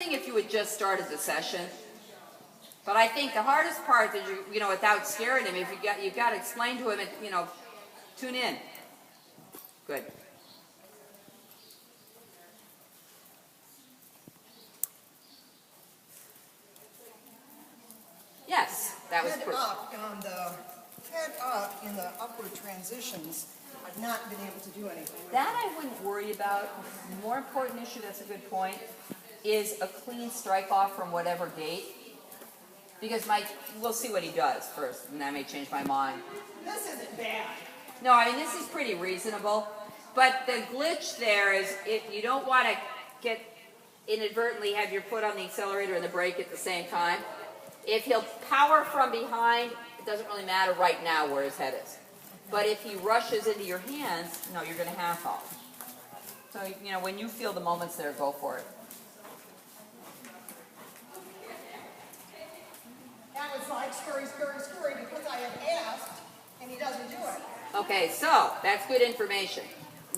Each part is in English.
If you had just started the session, but I think the hardest part is you know, without scaring him, if you've got to explain to him, you know, tune in. Good. Yes, that was Head up on the head up in the upward transitions. I've not been able to do anything. That I wouldn't worry about. The more important issue, that's a good point, is a clean strike off from whatever gate. Because we'll see what he does first, and that may change my mind. This isn't bad. No, I mean, this is pretty reasonable. But the glitch there is if you don't want to inadvertently have your foot on the accelerator and the brake at the same time. If he'll power from behind, it doesn't really matter right now where his head is. But if he rushes into your hands, no, you're going to half off. So, you know, when you feel the moments there, go for it. That was like scurry because I have asked and he doesn't do it. Okay, so that's good information.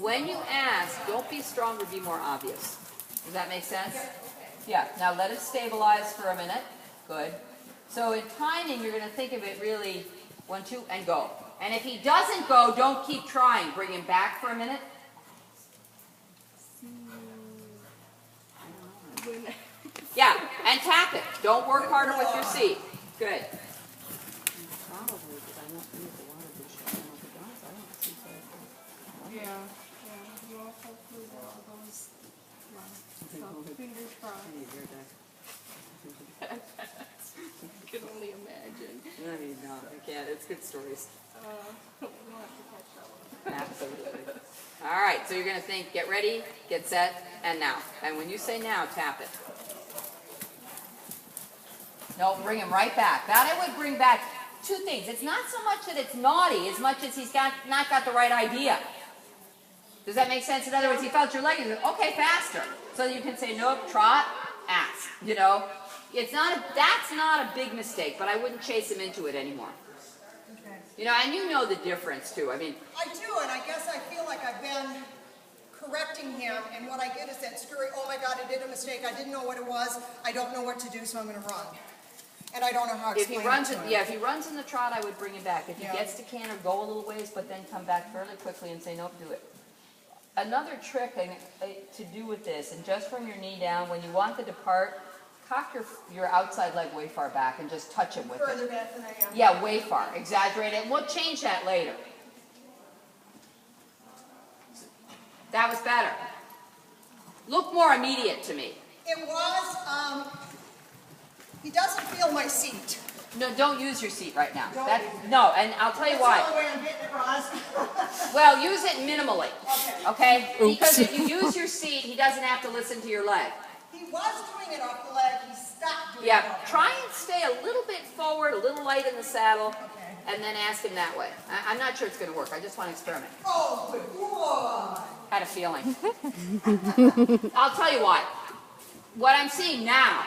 When you ask, don't be stronger, be more obvious. Does that make sense? Yeah, now let it stabilize for a minute. Good. So in timing, you're going to think of it really 1, 2, and go. And if he doesn't go, don't keep trying. Bring him back for a minute. Yeah, and tap it. Don't work harder with your seat. Good. Yeah, you all hopefully those, so fingers crossed. I can only imagine. No, I can't. It's good stories. We'll have to catch up. Absolutely. All right, so you're going to think, get ready, get set, and now. And when you say now, tap it. No, bring him right back. That I would bring back two things. It's not so much that it's naughty as much as he's not got the right idea. Does that make sense? In other words, he felt your leg and said, okay, faster. So you can say, nope, trot, ask. You know, that's not a big mistake, but I wouldn't chase him into it anymore. Okay. You know, and you know the difference too. I mean, I do, and I guess I feel like I've been correcting him, and what I get is that scurry, oh my God, I did a mistake, I didn't know what it was, I don't know what to do, so I'm going to run. And I don't know how to explain it to him. Yeah, if he runs in the trot, I would bring him back. If he gets to canter, go a little ways, but then come back fairly quickly and say, nope, do it. Another trick to do with this, and just from your knee down, when you want to depart, cock your outside leg way far back and just touch him with Further it. back than I am. Yeah, way far. Exaggerate it. We'll change that later. That was better. Look more immediate to me. It was, he doesn't feel my seat. No, don't use your seat right now. No, and I'll tell you why. That's the only way I'm getting across. Well, use it minimally. Okay. Okay? Because if you use your seat, he doesn't have to listen to your leg. He was doing it off the leg, he stopped doing it Yeah, off the try leg. and stay a little bit forward, a little light in the saddle, and then ask him that way. I'm not sure it's going to work. I just want to experiment. Oh, good boy. Had a feeling. I'll tell you what. What I'm seeing now,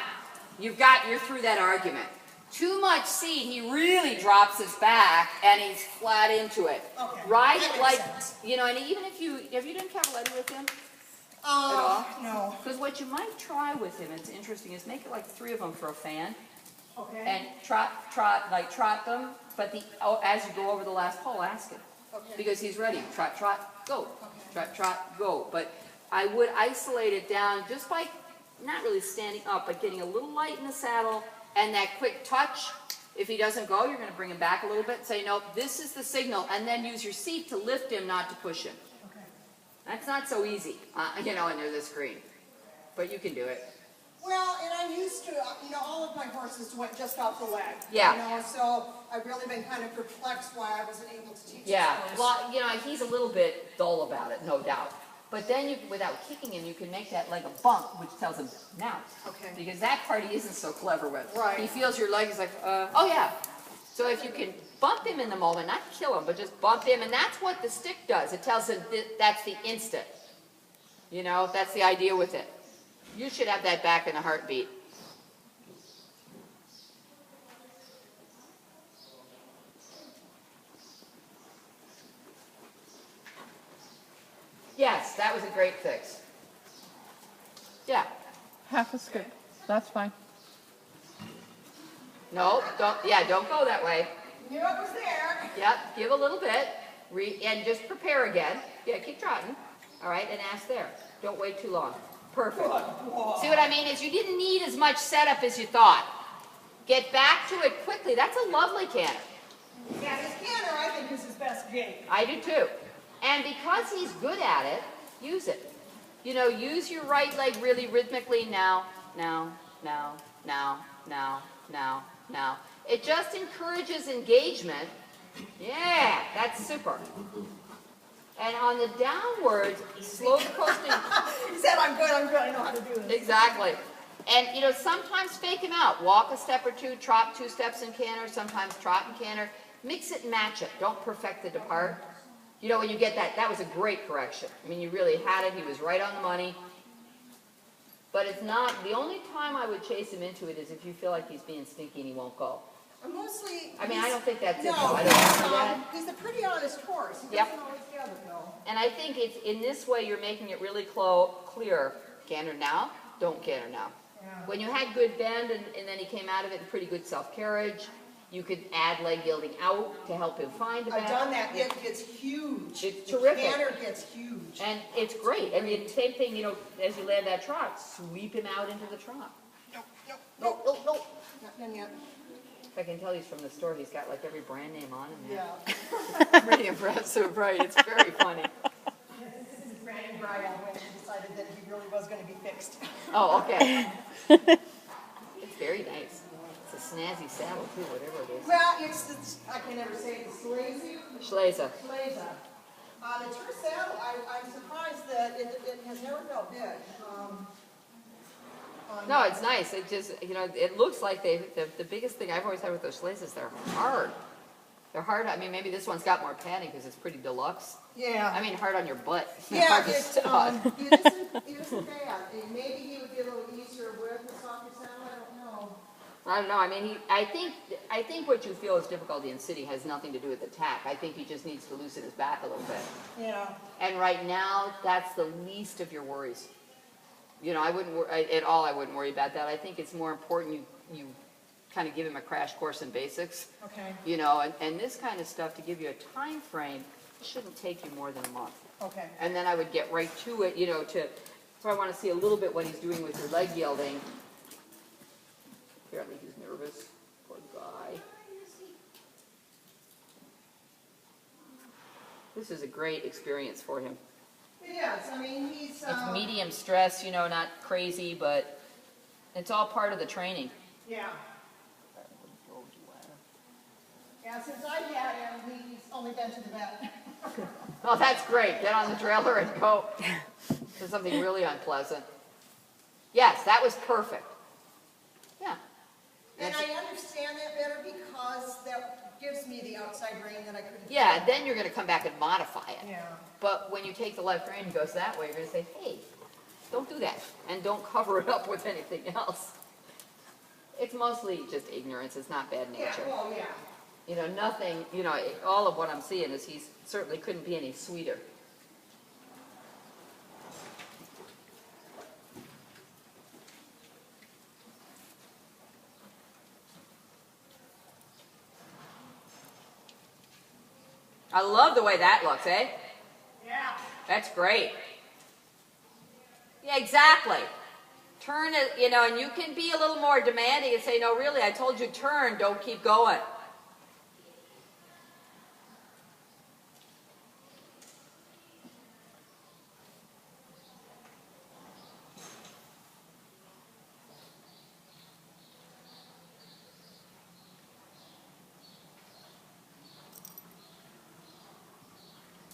you're through that argument. Too much seat, he really drops his back and he's flat into it. Okay, Ride that it makes like, sense. you know, and even if have you done cavaletti with him? At all? No. Because what you might try with him, it's interesting, is make it like 3 of them for a fan. Okay. And trot them, but as you go over the last pole, ask him. Okay. Because he's ready. Trot, trot, go. Trot, trot, go. But I would isolate it down just by not really standing up, but getting a little light in the saddle and that quick touch. If he doesn't go, you're going to bring him back a little bit. Say, no, this is the signal. And then use your seat to lift him, not to push him. Okay. That's not so easy, you know, under the screen. But you can do it. Well, and I'm used to, you know, all of my horses went just off the leg. Yeah. You know, so I've really been kind of perplexed why I wasn't able to teach Yeah, this horse. well, you know, he's a little bit dull about it, no doubt. But then, without kicking him, you can make that leg a bump, which tells him, now. Okay. Because that part he isn't so clever with. Right. He feels your leg is like, oh yeah. So if you can bump him in the moment, not kill him, but just bump him, and that's what the stick does. It tells him that's the instant. You know, that's the idea with it. You should have that back in a heartbeat. Yes, that was a great fix. Yeah. Half a scoop. That's fine. No, don't go that way. Knew it was there. Yep, give a little bit, and just prepare again. Yeah, keep trotting. All right, and ask there. Don't wait too long. Perfect. See what I mean? Is you didn't need as much setup as you thought. Get back to it quickly. That's a lovely canter. Yeah, his canter, I think, is his best gait. I do too. And because he's good at it, use it. You know, use your right leg really rhythmically now, now, now, now, now, now, now. It just encourages engagement. Yeah, that's super. And on the downwards, slow coasting. He said, I'm good, I know how to do this. Exactly. And, you know, sometimes fake him out. Walk a step or two, trot 2 steps and canter, sometimes trot and canter. Mix it and match it. Don't perfect the depart. You know, when you get that was a great correction. I mean, you really had it. He was right on the money. But it's not, the only time I would chase him into it is if you feel like he's being sneaky and he won't go. Mostly. I mean, I don't think that's it, though. No, I don't see that. he's a pretty honest horse. He Yep. doesn't always get it, though. And I think it's in this way you're making it really clear. Canter now, don't canter now. Yeah. When you had good bend and then he came out of it in pretty good self-carriage, you could add leg yielding out to help him find the bend. I've done that. It gets huge. It's The terrific. canter gets huge. And it's great. And the same thing, you know, as you land that trot, sweep him out into the trot. Nope, nope, No, nope. no, no. Not done yet. If I can tell he's from the store, he's got like every brand name on him now. Yeah. Pretty impressive, right? It's very funny. This is Brandon Bryan when he decided that he really was going to be fixed. Oh, okay. It's very nice. It's a snazzy saddle too, whatever it is. Well, I can never say it, the Schleza. Schleza. The Tour saddle, I'm surprised that it has never felt big. No, it's nice. It just, you know, it looks like the biggest thing I've always had with those Schlezas, they're hard. They're hard. I mean, maybe this one's got more padding because it's pretty deluxe. Yeah. I mean, hard on your butt. Yeah, Hard to sit on. it isn't bad. Maybe he would be a little easier with the softer saddle, I don't know. I don't know. I mean, I think what you feel is difficulty in sitting has nothing to do with the tack. I think he just needs to loosen his back a little bit. Yeah. And right now, that's the least of your worries. You know, I wouldn't at all. I wouldn't worry about that. I think it's more important you kind of give him a crash course in basics. Okay. You know, and this kind of stuff to give you a time frame shouldn't take you more than a month. Okay. And then I would get right to it. You know, so I want to see a little bit what he's doing with your leg yielding. Apparently he's nervous. Poor guy. This is a great experience for him. It is. I mean, he's. It's medium stress, you know, not crazy, but it's all part of the training. Yeah. Yeah, since I had him, he's only been to the vet. Oh, that's great. Get on the trailer and go. There's something really unpleasant. Yes, that was perfect. Yeah. And I understand that better because that gives me the outside rein that I couldn't. Yeah, then you're going to come back and modify it. Yeah. But when you take the left rein and goes that way, you're going to say, hey, don't do that. And don't cover it up with anything else. It's mostly just ignorance. It's not bad nature. Yeah, well, yeah. You know, nothing, you know, all of what I'm seeing is he certainly couldn't be any sweeter. I love the way that looks, eh? Yeah. That's great. Yeah, exactly. Turn it, you know, and you can be a little more demanding and say, no, really, I told you turn, don't keep going.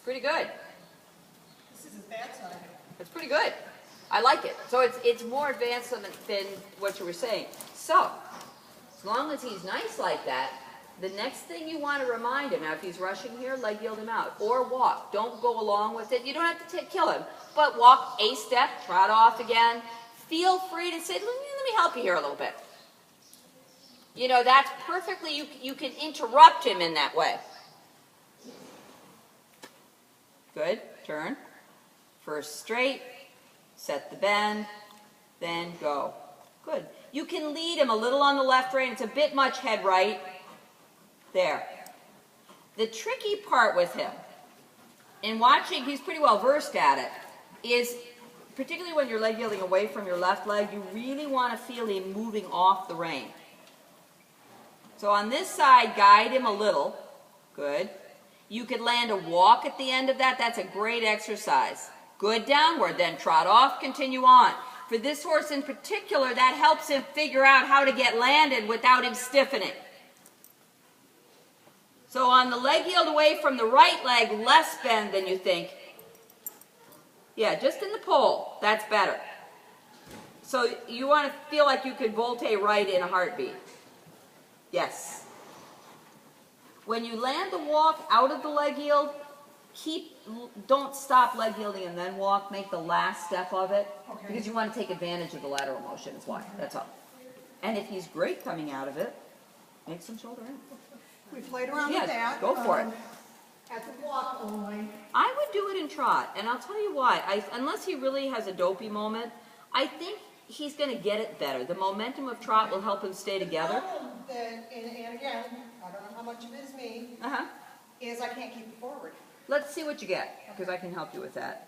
Pretty good. This is his bad side. It's pretty good. I like it. So it's more advanced than what you were saying. So, as long as he's nice like that, the next thing you want to remind him, now if he's rushing here, leg yield him out. Or walk. Don't go along with it. You don't have to kill him. But walk a step, trot off again. Feel free to say, let me help you here a little bit. You know, that's perfectly, you can interrupt him in that way. Good. Turn. First straight. Set the bend. Then go. Good. You can lead him a little on the left rein. It's a bit much head right. There. The tricky part with him, in watching, he's pretty well versed at it, is particularly when you're leg yielding away from your left leg, you really want to feel him moving off the rein. So on this side, guide him a little. Good. You could land a walk at the end of that. That's a great exercise. Good downward, then trot off, continue on. For this horse in particular, that helps him figure out how to get landed without him stiffening. So on the leg yield away from the right leg, less bend than you think. Yeah, just in the pole, that's better. So you want to feel like you could volte right in a heartbeat. Yes. When you land the walk out of the leg yield, don't stop leg yielding and then walk. Make the last step of it, because you want to take advantage of the lateral motion is why. That's all. And if he's great coming out of it, make some shoulder in. We played around with that. Go for it. At the walk only. I would do it in trot, and I'll tell you why. Unless he really has a dopey moment, I think he's going to get it better. The momentum of trot will help him stay together. And again, I don't know how much of it is me, is I can't keep it forward. Let's see what you get, because I can help you with that.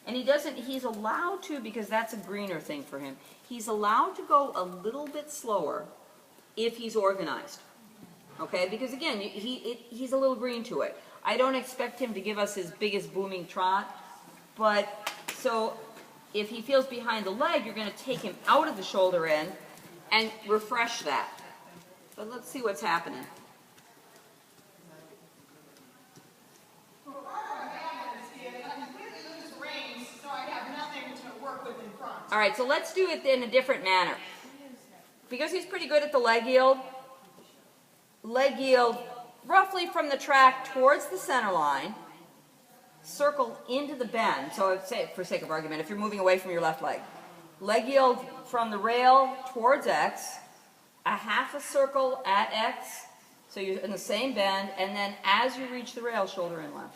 And he's allowed to, because that's a greener thing for him, he's allowed to go a little bit slower if he's organized. Okay, because again, he's a little green to it. I don't expect him to give us his biggest booming trot, but so if he feels behind the leg, you're going to take him out of the shoulder end and refresh that. But let's see what's happening. All right, so let's do it in a different manner. Because he's pretty good at the leg yield roughly from the track towards the center line, circle into the bend. So say, for sake of argument, if you're moving away from your left leg yield from the rail towards X, a half a circle at X, so you're in the same bend, and then as you reach the rail, shoulder in left.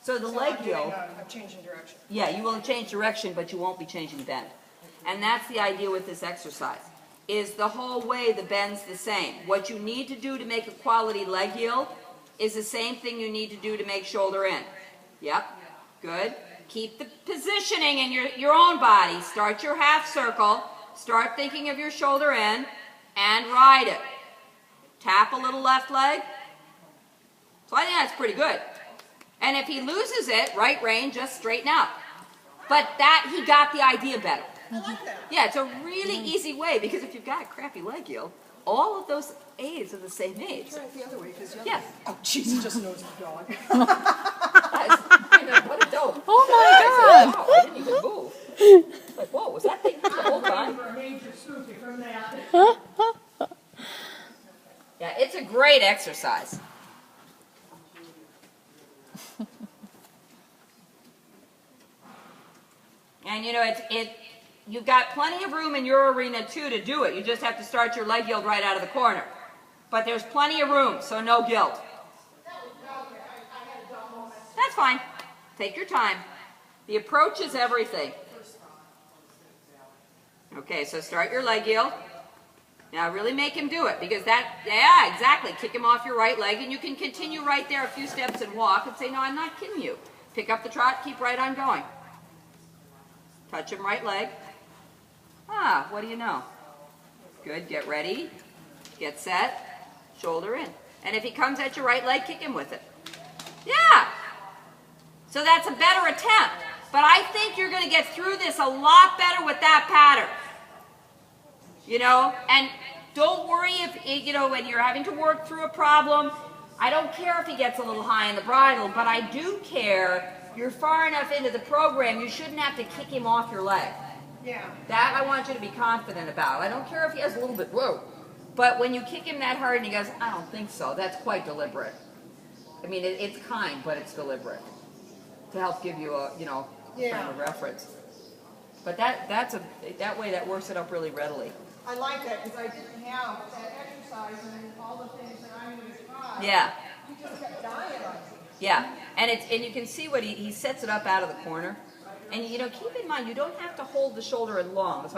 So the leg yield, I'm changing direction. Yeah, you will change direction, but you won't be changing bend. And that's the idea with this exercise, is the whole way the bend's the same. What you need to do to make a quality leg yield is the same thing you need to do to make shoulder in. Yep, good. Keep the positioning in your own body. Start your half circle, start thinking of your shoulder in, and ride it. Tap a little left leg. So I think that's pretty good. And if he loses it, right rein, just straighten out. But that, he got the idea better. I like that. Yeah, it's a really easy way, because if you've got a crappy leg yield, all of those aids are the same aids. Try it the other way, because Yeah. Oh, Jesus, just knows the dog. What a dope. Oh my God. Wow, I didn't even move. Like, whoa, was that thing the whole time? Yeah, it's a great exercise. And you know, you've got plenty of room in your arena too to do it. You just have to start your leg yield right out of the corner. But there's plenty of room, so no guilt. That's fine. Take your time. The approach is everything. Okay, so start your leg yield. Now really make him do it, because yeah, exactly. Kick him off your right leg, and you can continue right there a few steps and walk and say, no, I'm not kidding you. Pick up the trot, keep right on going. Touch him right leg. Ah, what do you know? Good, get ready, get set, shoulder in. And if he comes at your right leg, kick him with it. Yeah! So that's a better attempt. But I think you're going to get through this a lot better with that pattern. You know, and don't worry if, you know, when you're having to work through a problem, I don't care if he gets a little high in the bridle, but I do care you're far enough into the program, you shouldn't have to kick him off your leg. Yeah. That I want you to be confident about. I don't care if he has a little bit, whoa. But when you kick him that hard and he goes, I don't think so, that's quite deliberate. I mean, it's kind, but it's deliberate. To help give you a, you know, kind of reference. But that way that works it up really readily. I like that, because I didn't have that exercise and all the things that I'm going to try. Yeah. He just kept dying on me. Yeah, and you can see what he sets it up out of the corner. And you know, keep in mind, you don't have to hold the shoulder in long. That's